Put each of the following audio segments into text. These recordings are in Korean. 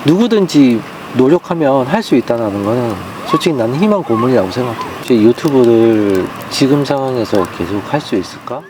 누구든지 노력하면 할 수 있다는 거는 솔직히 나는 희망 고문이라고 생각해. 유튜브를 지금 상황에서 계속 할 수 있을까?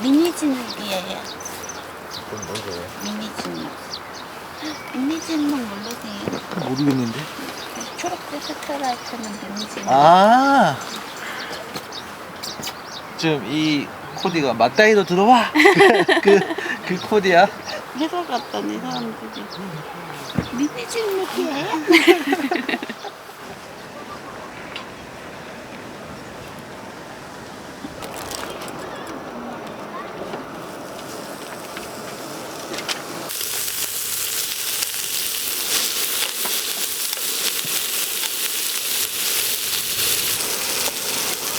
미니 진흙이에요. 그럼 뭔데요? 미니 진흙. 미니 진흙 모르세요? 모르겠는데. 초록색 스타라이트는 미니 진흙. 아. 지금 이 코디가 맞다이도 들어와. 그 코디야. 회사 갔더니 사람들이 미니 진흙이에요?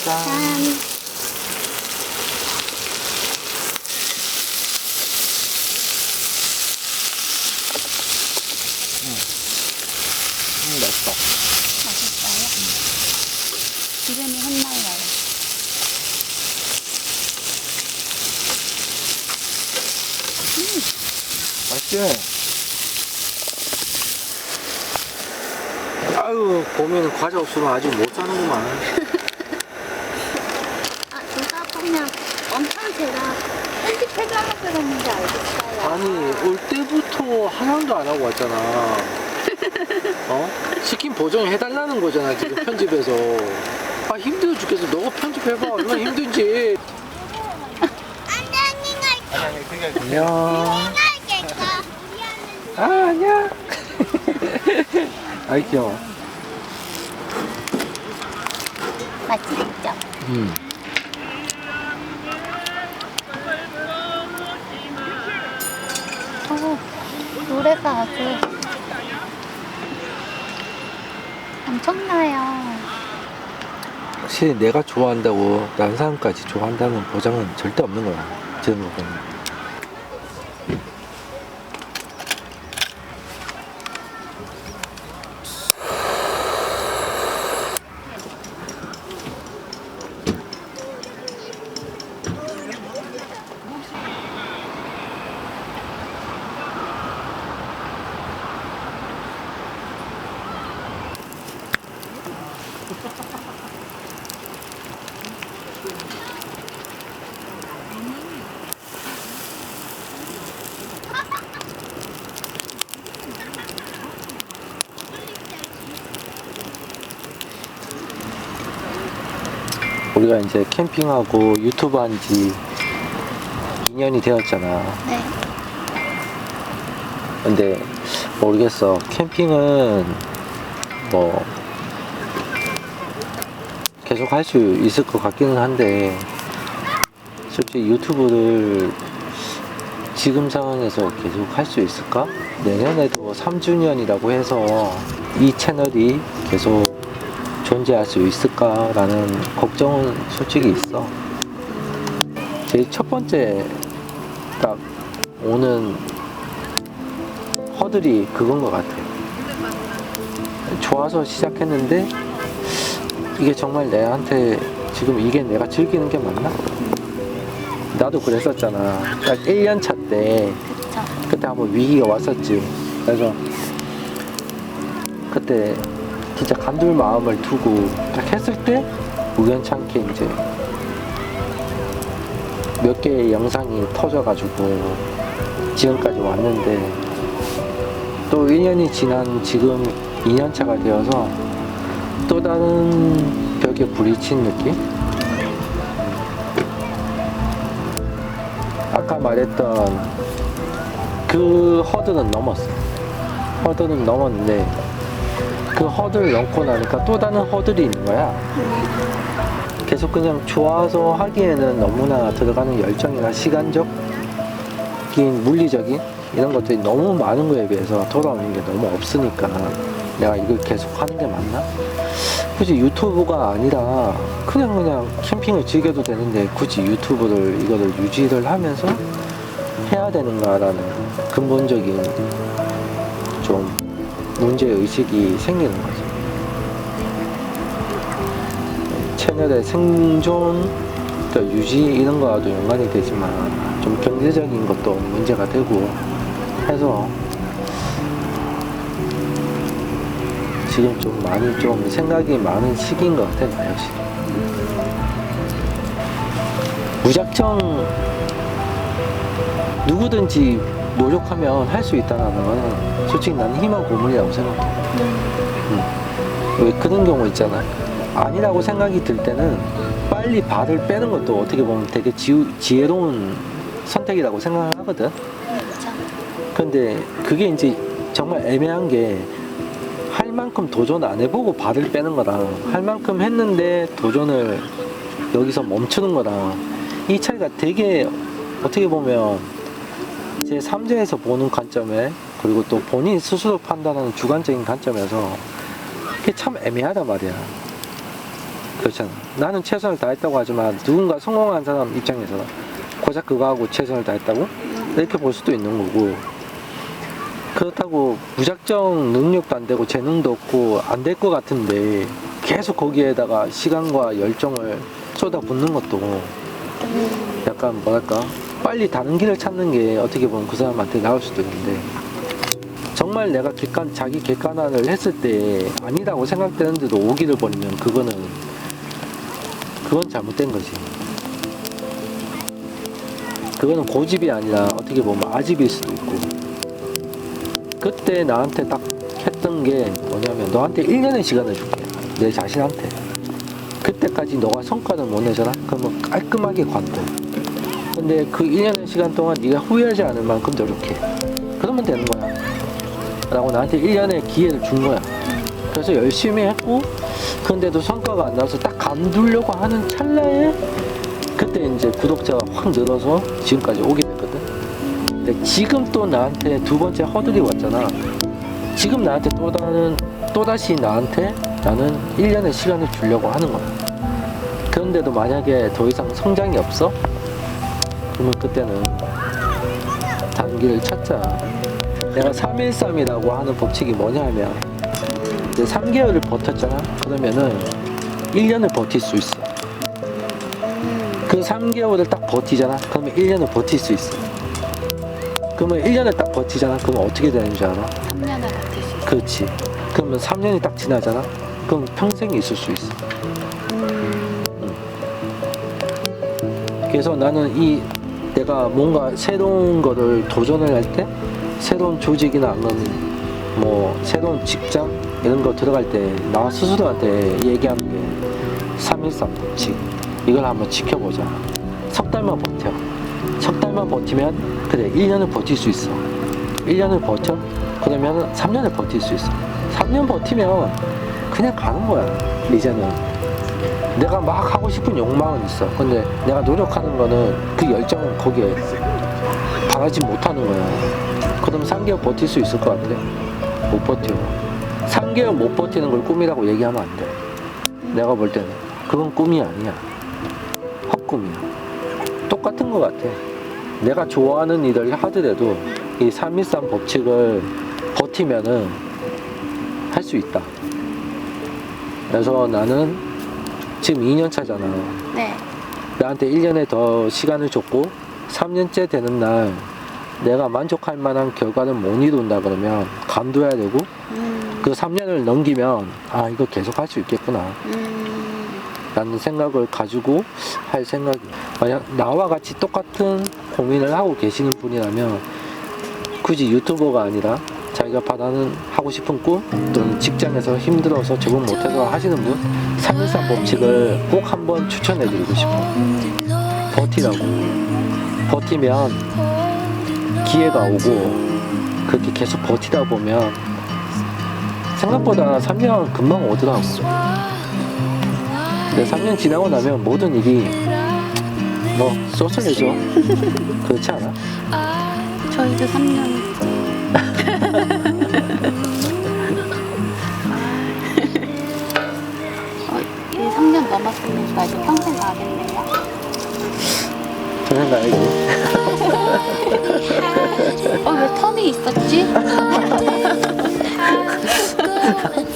짠. 짠. 맛있다. 맛있어요? 기름이 흩날려요. 맛있지? 아유, 봄에는 과자 없으면 아직 못 사는구만. 아, 누가 보면 엄청 제가 편집해달라고 그랬는데 알겠어요. 아니, 올 때부터 하나도 안 하고 왔잖아. 어? 치킨 보정해달라는 거잖아, 지금 편집에서. 아, 힘들어 죽겠어. 너가 편집해봐. 얼마나 힘든지. 안녕. 아, 안녕. 아이, 귀여워. 맛있죠? 노래가 아주 엄청나요. 확실히 내가 좋아한다고 다른 사람까지 좋아한다는 보장은 절대 없는 거야. 지금 거 보면. 우리가 이제 캠핑하고 유튜브 한 지 2년이 되었잖아. 네. 근데 모르겠어. 캠핑은 뭐 계속 할 수 있을 것 같기는 한데, 솔직히 유튜브를 지금 상황에서 계속 할 수 있을까? 내년에도 3주년이라고 해서 이 채널이 계속 존재할 수 있을까라는 걱정은 솔직히 있어. 제일 첫 번째 딱 오는 허들이 그건 것 같아. 좋아서 시작했는데 이게 정말 내한테 지금 이게 내가 즐기는 게 맞나? 나도 그랬었잖아. 딱 1년 차 때 그쵸. 그때 한번 위기가 왔었지. 그래서 그때 진짜 간둘 마음을 두고 딱 했을 때 우연찮게 이제 몇 개의 영상이 터져가지고 지금까지 왔는데, 또 1년이 지난 지금 2년차가 되어서 또 다른 벽에 부딪힌 느낌? 아까 말했던 그 허들은 넘었어. 허들은 넘었는데 그 허들을 넘고 나니까 또 다른 허들이 있는 거야. 계속 그냥 좋아서 하기에는 너무나 들어가는 열정이나 시간적인, 물리적인 이런 것들이 너무 많은 거에 비해서 돌아오는 게 너무 없으니까 내가 이걸 계속 하는 게 맞나? 굳이 유튜브가 아니라 그냥 캠핑을 즐겨도 되는데 굳이 유튜브를 이거를 유지를 하면서 해야 되는가라는 근본적인 좀 문제의식이 생기는 거죠. 채널의 생존, 또 유지 이런 거와도 연관이 되지만 좀 경제적인 것도 문제가 되고 해서 지금 좀 많이 좀 생각이 많은 시기인 것 같아, 나 역시. 무작정 누구든지 노력하면 할 수 있다는 거는 솔직히 나는 희망 고문이라고 생각해. 왜 그런 경우 있잖아. 아니라고 생각이 들 때는 빨리 발을 빼는 것도 어떻게 보면 되게 지혜로운 선택이라고 생각을 하거든. 그렇죠. 근데 그게 이제 정말 애매한 게 할 만큼 도전 안 해보고 발을 빼는 거랑 할 만큼 했는데 도전을 여기서 멈추는 거랑 이 차이가 되게 어떻게 보면 제 3자에서 보는 관점에 그리고 또 본인 스스로 판단하는 주관적인 관점에서 그게 참 애매하단 말이야. 그렇잖아. 나는 최선을 다했다고 하지만 누군가 성공한 사람 입장에서 고작 그거하고 최선을 다했다고? 이렇게 볼 수도 있는 거고, 그렇다고 무작정 능력도 안 되고 재능도 없고 안 될 것 같은데 계속 거기에다가 시간과 열정을 쏟아붓는 것도 약간 뭐랄까 빨리 다른 길을 찾는 게 어떻게 보면 그 사람한테 나을 수도 있는데, 정말 내가 자기 객관화를 했을 때 아니라고 생각되는데도 오기를 버리면 그건 잘못된 거지. 그거는 고집이 아니라 어떻게 보면 아집일 수도 있고. 그때 나한테 딱 했던 게 뭐냐면, 너한테 1년의 시간을 줄게, 내 자신한테. 그때까지 너가 성과를 못 내잖아? 그러면 깔끔하게 관둬. 근데 그 1년의 시간 동안 네가 후회하지 않을 만큼 노력해. 그러면 되는 거야 라고 나한테 1년의 기회를 준 거야. 그래서 열심히 했고, 근데도 성과가 안 나와서 딱 간두려고 하는 찰나에 그때 이제 구독자가 확 늘어서 지금까지 오게 됐거든. 근데 지금 또 나한테 두 번째 허들이 왔잖아. 지금 나한테 또다시 나한테 나는 1년의 시간을 주려고 하는 거야. 그런데도 만약에 더 이상 성장이 없어? 그러면 그때는 다른 길을 찾자. 내가 313이라고 하는 법칙이 뭐냐면, 이제 3개월을 버텼잖아? 그러면은 1년을 버틸 수 있어. 그 3개월을 딱 버티잖아? 그러면 1년을 버틸 수 있어. 그러면 1년을 딱 버티잖아? 그러면 어떻게 되는 줄 알아? 3년을 버틸 수 있어. 그렇지. 그러면 3년이 딱 지나잖아? 그럼 평생 있을 수 있어. 그래서 나는 내가 뭔가 새로운 거를 도전을 할 때, 새로운 조직이나 아니면 뭐 새로운 직장 이런 거 들어갈 때 나 스스로한테 얘기하는 게 313 법칙. 이걸 한번 지켜보자. 석 달만 버텨. 석 달만 버티면 그래 1년을 버틸 수 있어. 1년을 버텨? 그러면 3년을 버틸 수 있어. 3년 버티면 그냥 가는 거야. 이제는 내가 막 하고 싶은 욕망은 있어. 근데 내가 노력하는 거는 그 열정은 거기에 바라지 못하는 거야. 그럼 3개월 버틸 수 있을 것 같아? 못 버텨. 3개월 못 버티는 걸 꿈이라고 얘기하면 안 돼. 내가 볼 때는 그건 꿈이 아니야. 헛꿈이야. 똑같은 것 같아. 내가 좋아하는 일을 하더라도 이 313 법칙을 버티면은 할 수 있다. 그래서 나는 지금 2년 차잖아. 네. 나한테 1년에 더 시간을 줬고 3년째 되는 날 내가 만족할 만한 결과를 못 이룬다 그러면 감도해야 되고, 그 3년을 넘기면 아 이거 계속 할 수 있겠구나 라는 생각을 가지고 할 생각이. 만약 나와 같이 똑같은 고민을 하고 계시는 분이라면 굳이 유튜버가 아니라 자기가 하고 싶은 꿈 또는 직장에서 힘들어서 적응 못해서 하시는 분, 313 법칙을 꼭 한번 추천해드리고 싶어. 버티라고. 버티면 기회가 오고, 그렇게 계속 버티다 보면 생각보다 3년 금방 오더라고. 근데 3년 지나고 나면 모든 일이 뭐 쏘쏠해져. 그렇지 않아? 저희도 3년. 이제 3년 넘었으면 저 아직 평생 가겠네요. 평생 가야지. 왜 텀이 있었지?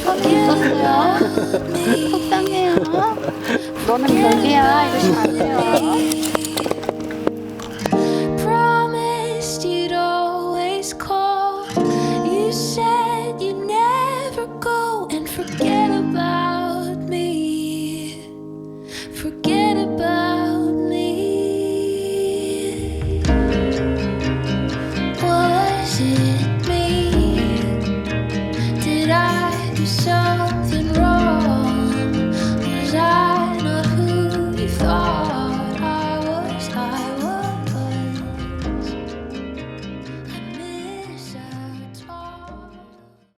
텀이 있었어요? 속상해요. 너는 별개야. 이러시면 안 돼요.